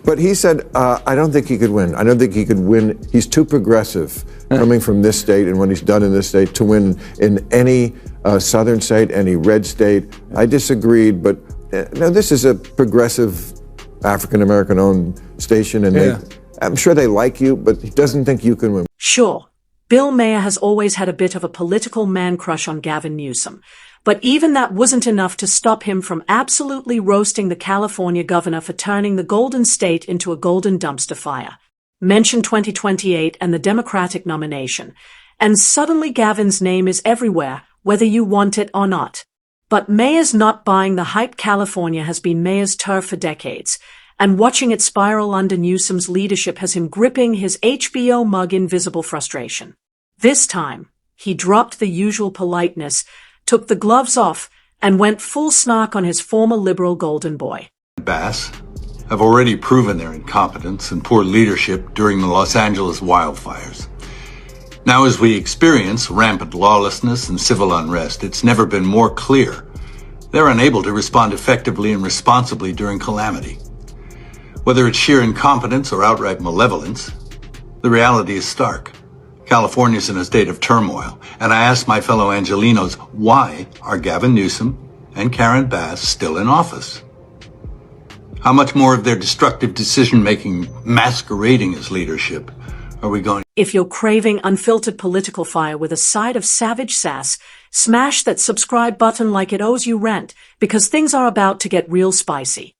But he said, I don't think he could win. I don't think he could win. He's too progressive coming from this state and what he's done in this state to win in any southern state, any red state. I disagreed, but no, this is a progressive African-American owned station, and I'm sure they like you, but he doesn't think you can win. Sure, Bill Maher has always had a bit of a political man-crush on Gavin Newsom, but even that wasn't enough to stop him from absolutely roasting the California governor for turning the Golden State into a golden dumpster fire. Mention 2028 and the Democratic nomination, and suddenly Gavin's name is everywhere, whether you want it or not. But Maher's not buying the hype. California has been Maher's turf for decades, and watching it spiral under Newsom's leadership has him gripping his HBO mug in visible frustration. This time, he dropped the usual politeness, took the gloves off, and went full snark on his former liberal golden boy. Bass have already proven their incompetence and poor leadership during the Los Angeles wildfires. Now, as we experience rampant lawlessness and civil unrest, it's never been more clear they're unable to respond effectively and responsibly during calamity. Whether it's sheer incompetence or outright malevolence, the reality is stark. California's in a state of turmoil, and I ask my fellow Angelenos, why are Gavin Newsom and Karen Bass still in office? How much more of their destructive decision-making masquerading as leadership are we going? If you're craving unfiltered political fire with a side of savage sass, smash that subscribe button like it owes you rent, because things are about to get real spicy.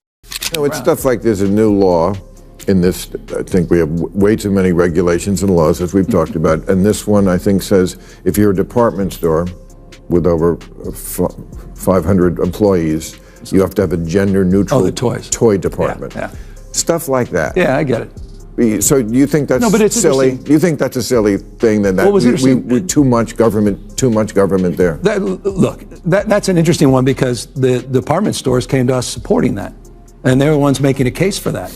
You know, it's stuff like there's a new law in this. I think we have way too many regulations and laws, as we've talked about. And this one, I think, says if you're a department store with over 500 employees, you have to have a gender-neutral toy department. Yeah. Stuff like that. Yeah, I get it. So you think that's silly? You think that's a silly thing that we too much government there? That's an interesting one because the department stores came to us supporting that, and they're the ones making a case for that.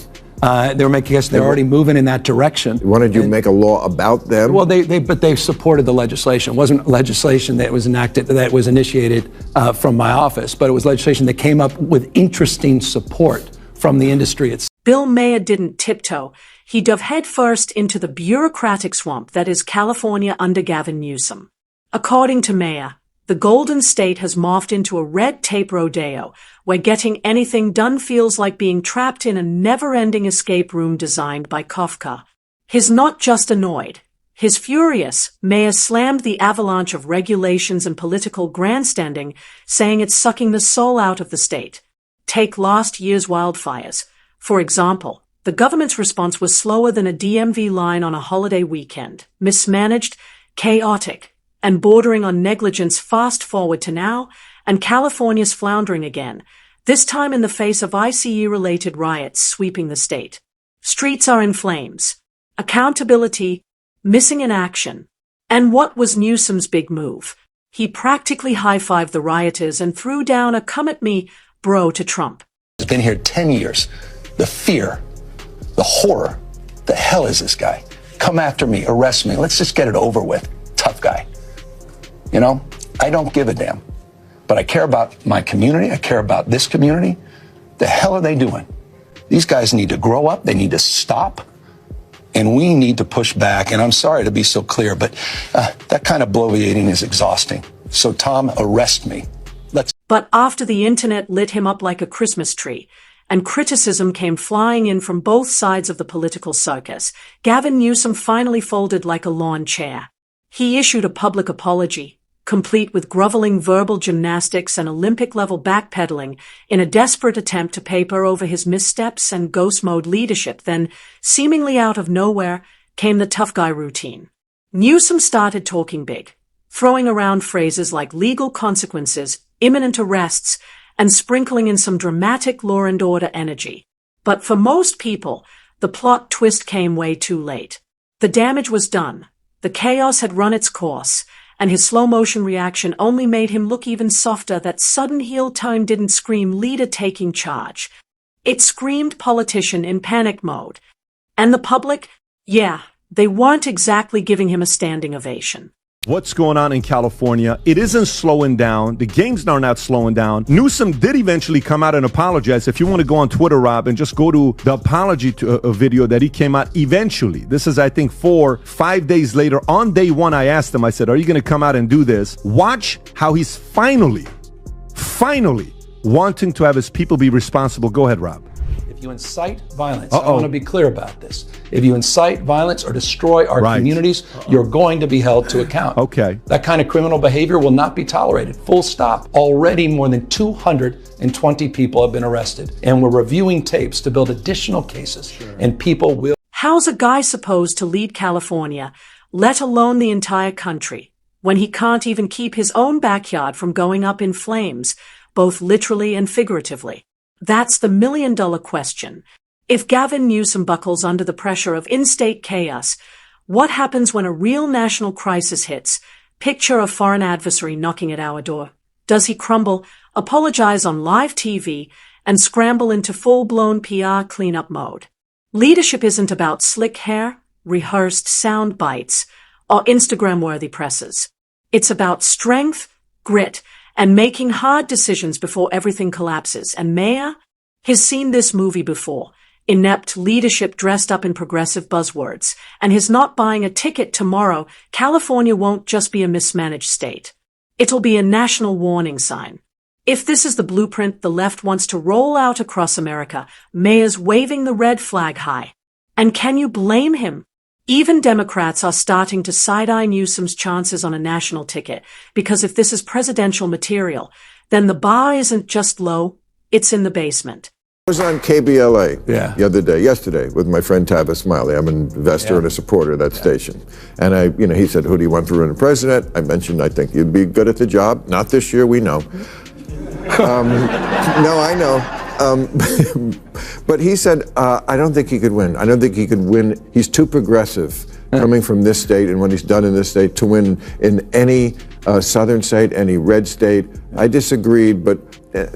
They were making a case they're already moving in that direction. Wanted you to make a law about them? Well, but they supported the legislation. It wasn't legislation that was enacted, that was initiated from my office, but it was legislation that came up with interesting support from the industry itself. Bill Maher didn't tiptoe. He dove headfirst into the bureaucratic swamp that is California under Gavin Newsom. According to Maher, the Golden State has morphed into a red tape rodeo, where getting anything done feels like being trapped in a never-ending escape room designed by Kafka. He's not just annoyed. He's furious. Maher slammed the avalanche of regulations and political grandstanding, saying it's sucking the soul out of the state. Take last year's wildfires. For example, the government's response was slower than a DMV line on a holiday weekend, mismanaged, chaotic, and bordering on negligence. Fast forward to now, and California's floundering again, this time in the face of ICE-related riots sweeping the state. Streets are in flames. Accountability, missing in action. And what was Newsom's big move? He practically high-fived the rioters and threw down a come at me, bro to Trump. He's been here 10 years. The fear, the horror, the hell is this guy? Come after me, arrest me, let's just get it over with. Tough guy. You know, I don't give a damn. But I care about my community, I care about this community. The hell are they doing? These guys need to grow up, they need to stop, and we need to push back. And I'm sorry to be so clear, but that kind of bloviating is exhausting. So Tom, arrest me. But after the internet lit him up like a Christmas tree, and criticism came flying in from both sides of the political circus, Gavin Newsom finally folded like a lawn chair. He issued a public apology, complete with groveling verbal gymnastics and Olympic-level backpedaling in a desperate attempt to paper over his missteps and ghost-mode leadership. Then, seemingly out of nowhere, came the tough guy routine. Newsom started talking big, throwing around phrases like legal consequences, imminent arrests, and sprinkling in some dramatic law and order energy. But for most people, the plot twist came way too late. The damage was done. The chaos had run its course, and his slow-motion reaction only made him look even softer. That sudden heel turn didn't scream leader taking charge. It screamed politician in panic mode. And the public, they weren't exactly giving him a standing ovation. What's going on in California? It isn't slowing down. The gangs are not slowing down. Newsom did eventually come out and apologize. If you want to go on Twitter, Rob, and just go to the apology video that he came out eventually. This is, I think, 4-5 days later. On day one, I asked him, I said, are you going to come out and do this? Watch how he's finally wanting to have his people be responsible. Go ahead, Rob. If you incite violence, I want to be clear about this. If you incite violence or destroy our communities, you're going to be held to account. Okay. That kind of criminal behavior will not be tolerated. Full stop. Already more than 220 people have been arrested, and we're reviewing tapes to build additional cases, and people will. How's a guy supposed to lead California, let alone the entire country, when he can't even keep his own backyard from going up in flames, both literally and figuratively? That's the million-dollar question. If Gavin Newsom buckles under the pressure of in-state chaos, what happens when a real national crisis hits? Picture a foreign adversary knocking at our door. Does he crumble, apologize on live TV, and scramble into full-blown PR cleanup mode? Leadership isn't about slick hair, rehearsed sound bites, or Instagram-worthy presses. It's about strength, grit, and making hard decisions before everything collapses. And Maher has seen this movie before. Inept leadership dressed up in progressive buzzwords. And he's not buying a ticket tomorrow. California won't just be a mismanaged state. It'll be a national warning sign. If this is the blueprint the left wants to roll out across America, Maher's waving the red flag high. And can you blame him? Even Democrats are starting to side-eye Newsom's chances on a national ticket, because if this is presidential material, then the bar isn't just low, it's in the basement. I was on KBLA yesterday, with my friend Tavis Smiley. I'm an investor and a supporter of that station. And he said, who do you want to run for president? I mentioned, I think you'd be good at the job. Not this year, we know. No, I know. But he said, I don't think he could win. I don't think he could win. He's too progressive coming from this state and what he's done in this state to win in any southern state, any red state. I disagreed, but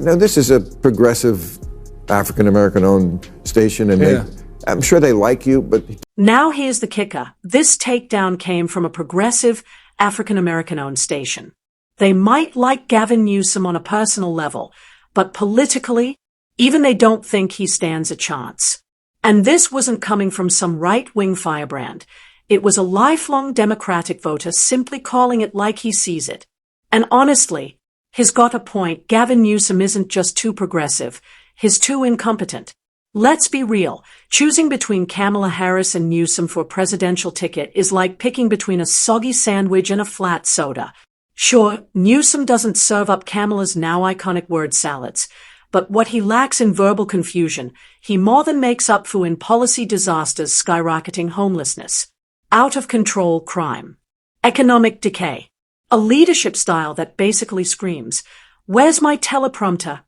no, this is a progressive African-American owned station, and I'm sure they like you, but... Now here's the kicker. This takedown came from a progressive African-American owned station. They might like Gavin Newsom on a personal level, but politically, even they don't think he stands a chance. And this wasn't coming from some right-wing firebrand. It was a lifelong Democratic voter simply calling it like he sees it. And honestly, he's got a point. Gavin Newsom isn't just too progressive, he's too incompetent. Let's be real. Choosing between Kamala Harris and Newsom for a presidential ticket is like picking between a soggy sandwich and a flat soda. Sure, Newsom doesn't serve up Kamala's now iconic word salads, but what he lacks in verbal confusion, he more than makes up for in policy disasters, skyrocketing homelessness, out-of-control crime, economic decay, a leadership style that basically screams, "Where's my teleprompter?"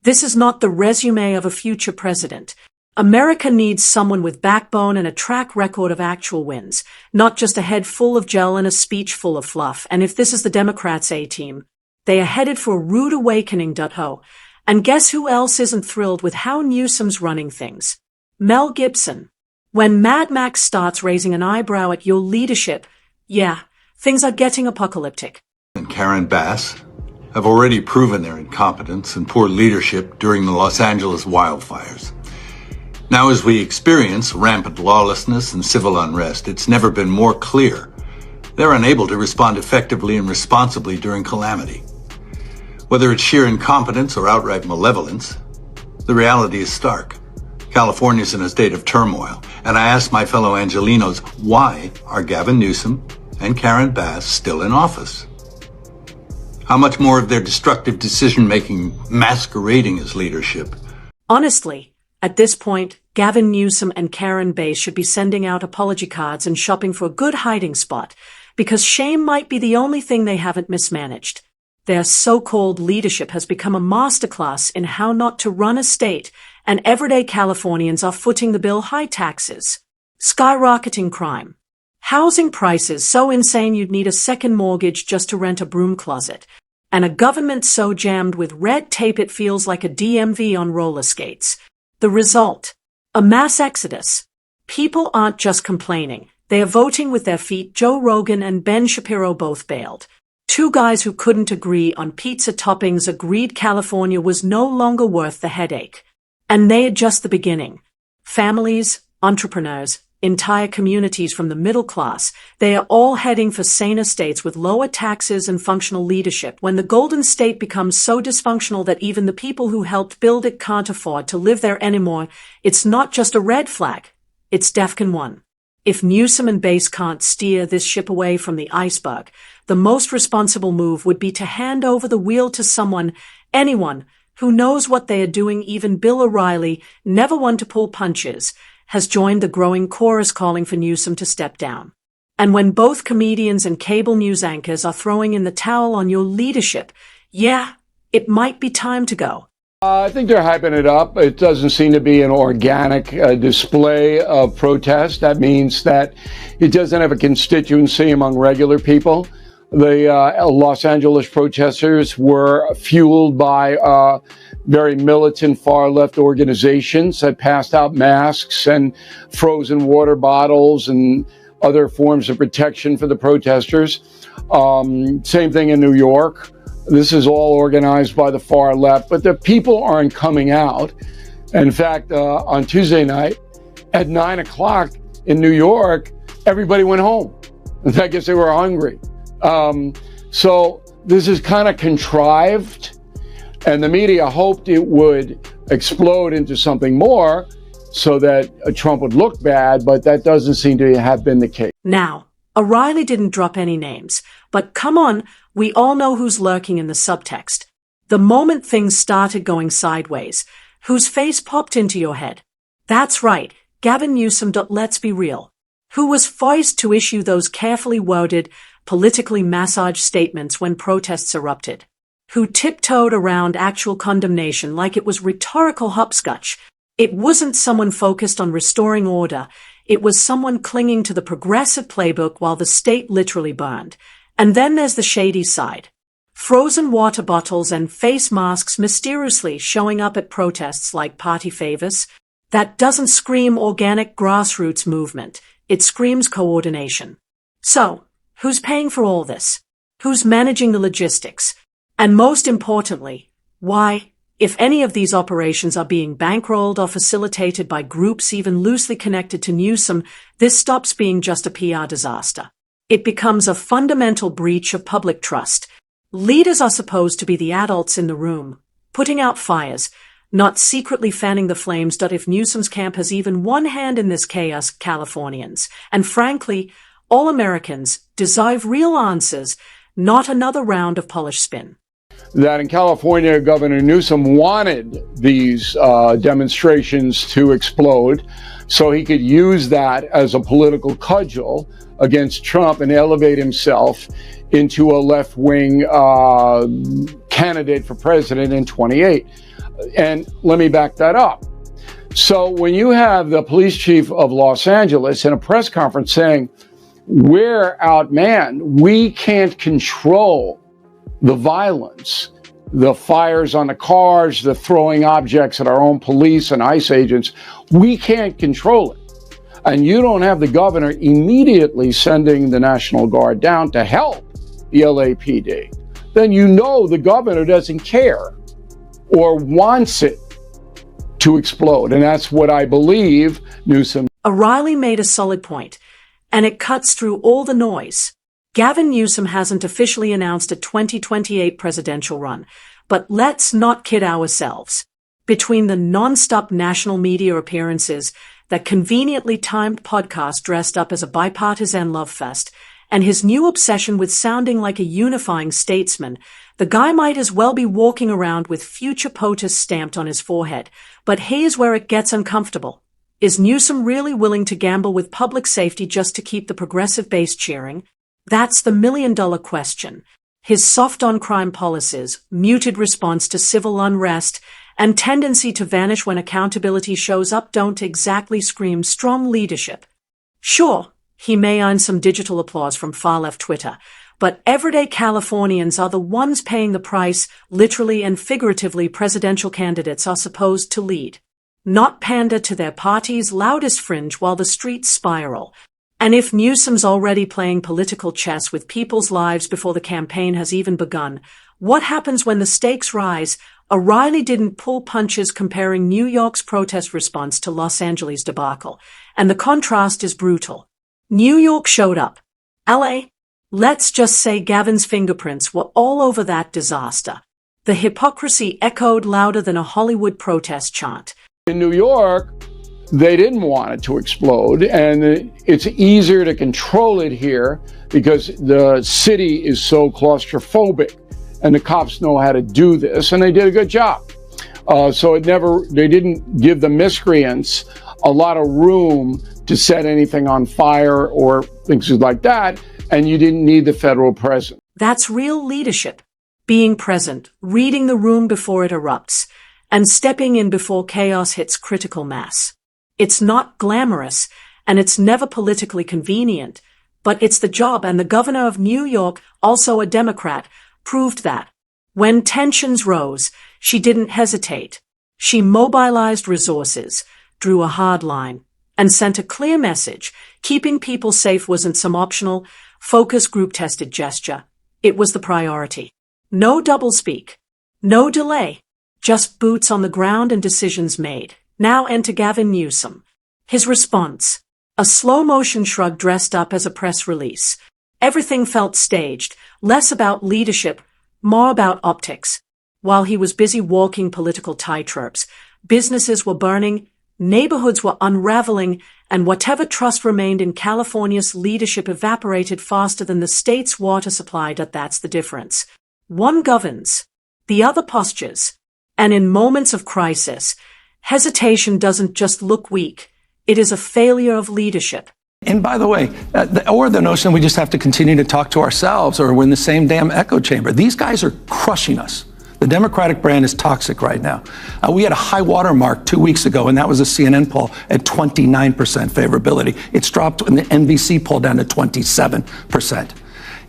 This is not the resume of a future president. America needs someone with backbone and a track record of actual wins, not just a head full of gel and a speech full of fluff. And if this is the Democrats' A-team, they are headed for a rude awakening. And guess who else isn't thrilled with how Newsom's running things? Mel Gibson. When Mad Max starts raising an eyebrow at your leadership, things are getting apocalyptic. And Karen Bass have already proven their incompetence and poor leadership during the Los Angeles wildfires. Now, as we experience rampant lawlessness and civil unrest, it's never been more clear they're unable to respond effectively and responsibly during calamity. Whether it's sheer incompetence or outright malevolence, the reality is stark. California's in a state of turmoil, and I ask my fellow Angelenos, why are Gavin Newsom and Karen Bass still in office? How much more of their destructive decision-making masquerading as leadership? Honestly, at this point, Gavin Newsom and Karen Bass should be sending out apology cards and shopping for a good hiding spot, because shame might be the only thing they haven't mismanaged. Their so-called leadership has become a masterclass in how not to run a state, and everyday Californians are footing the bill. High taxes, skyrocketing crime, housing prices so insane you'd need a second mortgage just to rent a broom closet, and a government so jammed with red tape it feels like a DMV on roller skates. The result? A mass exodus. People aren't just complaining, They are voting with their feet. Joe Rogan and Ben Shapiro both bailed. Two guys who couldn't agree on pizza toppings agreed California was no longer worth the headache. And they are just the beginning. Families, entrepreneurs, entire communities from the middle class, they are all heading for saner states with lower taxes and functional leadership. When the Golden State becomes so dysfunctional that even the people who helped build it can't afford to live there anymore, it's not just a red flag, it's DEFCON 1. If Newsom and base can't steer this ship away from the iceberg, the most responsible move would be to hand over the wheel to someone, anyone, who knows what they are doing. Even Bill O'Reilly, never one to pull punches, has joined the growing chorus calling for Newsom to step down. And when both comedians and cable news anchors are throwing in the towel on your leadership, yeah, it might be time to go. I think they're hyping it up. It doesn't seem to be an organic display of protest. That means that it doesn't have a constituency among regular people. The Los Angeles protesters were fueled by very militant far-left organizations that passed out masks and frozen water bottles and other forms of protection for the protesters. Same thing in New York. This is all organized by the far left, but the people aren't coming out. In fact, on Tuesday night at 9 o'clock in New York, everybody went home. I guess they were hungry. So this is kind of contrived, and the media hoped it would explode into something more so that Trump would look bad, but that doesn't seem to have been the case. Now, O'Reilly didn't drop any names, but come on, we all know who's lurking in the subtext. The moment things started going sideways, whose face popped into your head? That's right, Gavin Newsom. Let's be real. Who was forced to issue those carefully worded, politically massaged statements when protests erupted? Who tiptoed around actual condemnation like it was rhetorical hopscotch? It wasn't someone focused on restoring order. It was someone clinging to the progressive playbook while the state literally burned. And then there's the shady side. Frozen water bottles and face masks mysteriously showing up at protests like party favors. That doesn't scream organic grassroots movement. It screams coordination. So, who's paying for all this? Who's managing the logistics? And most importantly, why, if any of these operations are being bankrolled or facilitated by groups even loosely connected to Newsom, this stops being just a PR disaster. It becomes a fundamental breach of public trust. Leaders are supposed to be the adults in the room, putting out fires, not secretly fanning the flames. If Newsom's camp has even one hand in this chaos, Californians, and frankly, all Americans, deserve real answers, not another round of polished spin. That in California, Governor Newsom wanted these demonstrations to explode so he could use that as a political cudgel against Trump and elevate himself into a left-wing candidate for president in 28. And let me back that up. So when you have the police chief of Los Angeles in a press conference saying, we're outmanned, we can't control the violence, the fires on the cars, the throwing objects at our own police and ICE agents, we can't control it. And you don't have the governor immediately sending the National Guard down to help the LAPD, then you know the governor doesn't care or wants it to explode. And that's what I believe Newsom. O'Reilly made a solid point, and it cuts through all the noise. Gavin Newsom hasn't officially announced a 2028 presidential run, but let's not kid ourselves. Between the non-stop national media appearances, that conveniently timed podcast dressed up as a bipartisan love fest, and his new obsession with sounding like a unifying statesman, the guy might as well be walking around with future POTUS stamped on his forehead. But here's where it gets uncomfortable. Is Newsom really willing to gamble with public safety just to keep the progressive base cheering? That's the million-dollar question. His soft-on-crime policies, muted response to civil unrest, and tendency to vanish when accountability shows up don't exactly scream strong leadership. Sure, he may earn some digital applause from far-left Twitter, but everyday Californians are the ones paying the price. Literally and figuratively, presidential candidates are supposed to lead, not pander to their party's loudest fringe while the streets spiral. And if Newsom's already playing political chess with people's lives before the campaign has even begun, what happens when the stakes rise? O'Reilly didn't pull punches comparing New York's protest response to Los Angeles' debacle, and the contrast is brutal. New York showed up. LA? Let's just say Gavin's fingerprints were all over that disaster. The hypocrisy echoed louder than a Hollywood protest chant. In New York, they didn't want it to explode, and it's easier to control it here because the city is so claustrophobic, and the cops know how to do this, and they did a good job. They didn't give the miscreants a lot of room to set anything on fire or things like that, and you didn't need the federal presence. That's real leadership. Being present, reading the room before it erupts, and stepping in before chaos hits critical mass. It's not glamorous, and it's never politically convenient, but it's the job, and the governor of New York, also a Democrat, proved that. When tensions rose, she didn't hesitate. She mobilized resources, drew a hard line, and sent a clear message. Keeping people safe wasn't some optional, focus group-tested gesture. It was the priority. No doublespeak. No delay. Just boots on the ground and decisions made. Now enter Gavin Newsom. His response. A slow-motion shrug dressed up as a press release. Everything felt staged, less about leadership, more about optics. While he was busy walking political tightropes, businesses were burning, neighborhoods were unraveling, and whatever trust remained in California's leadership evaporated faster than the state's water supply. That's the difference. One governs, the other postures. And in moments of crisis, hesitation doesn't just look weak, it is a failure of leadership. And by the way, or the notion we just have to continue to talk to ourselves or we're in the same damn echo chamber. These guys are crushing us. The Democratic brand is toxic right now. We had a high water mark 2 weeks ago, and that was a CNN poll at 29% favorability. It's dropped in the NBC poll down to 27%.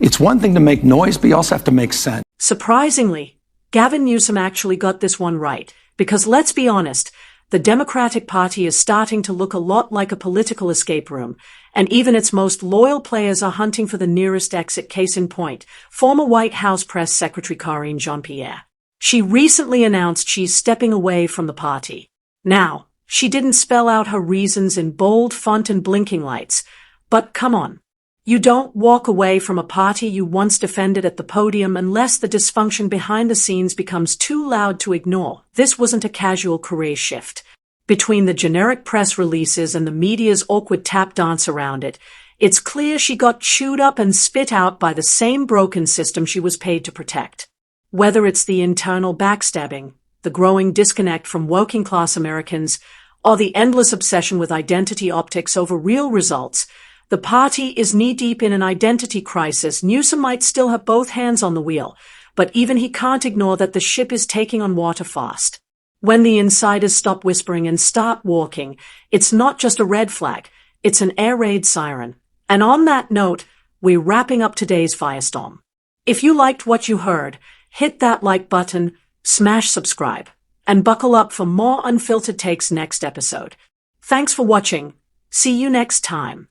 It's one thing to make noise, but you also have to make sense. Surprisingly, Gavin Newsom actually got this one right, because let's be honest, the Democratic Party is starting to look a lot like a political escape room, and even its most loyal players are hunting for the nearest exit. Case in point, former White House Press Secretary Karine Jean-Pierre. She recently announced she's stepping away from the party. Now, she didn't spell out her reasons in bold font and blinking lights, but come on. You don't walk away from a party you once defended at the podium unless the dysfunction behind the scenes becomes too loud to ignore. This wasn't a casual career shift. Between the generic press releases and the media's awkward tap dance around it, it's clear she got chewed up and spit out by the same broken system she was paid to protect. Whether it's the internal backstabbing, the growing disconnect from working-class Americans, or the endless obsession with identity optics over real results, the party is knee-deep in an identity crisis. Newsom might still have both hands on the wheel, but even he can't ignore that the ship is taking on water fast. When the insiders stop whispering and start walking, it's not just a red flag, it's an air raid siren. And on that note, we're wrapping up today's Firestorm. If you liked what you heard, hit that like button, smash subscribe, and buckle up for more unfiltered takes next episode. Thanks for watching. See you next time.